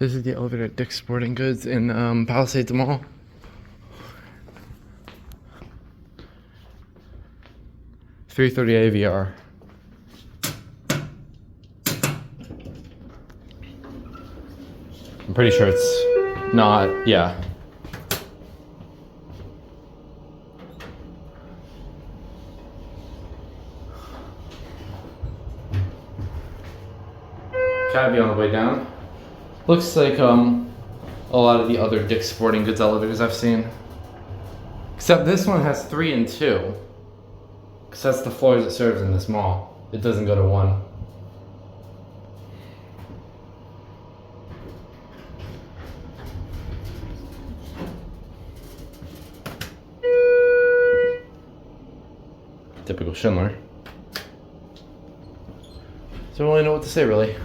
This is the elevator at Dick's Sporting Goods in Palisades Mall. $330 AVR. I'm pretty sure it's not, yeah. Gotta be on the way down. Looks like a lot of the other Dick's Sporting Goods elevators I've seen. Except this one has 3 and 2. Because that's the floors it serves in this mall. It doesn't go to 1. Typical Schindler. Don't really know what to say, really.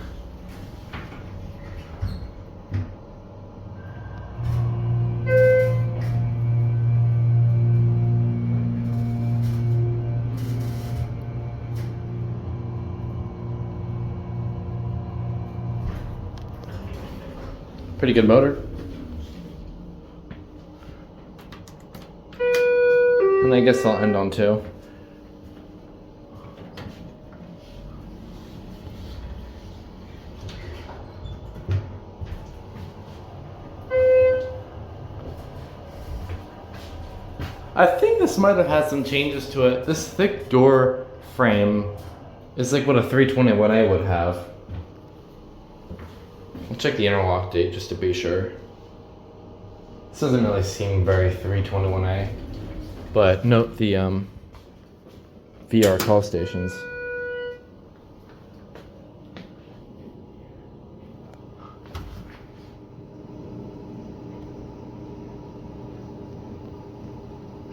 Pretty good motor. And I guess I'll end on 2. I think this might have had some changes to it. This thick door frame is like what a 321A would have. I'll check the interlock date just to be sure. This doesn't really seem very 321A, but note the VR call stations.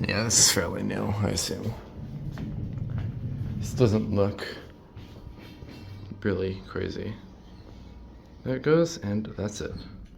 Yeah, this is fairly new, I assume. This doesn't look really crazy. There it goes, and that's it.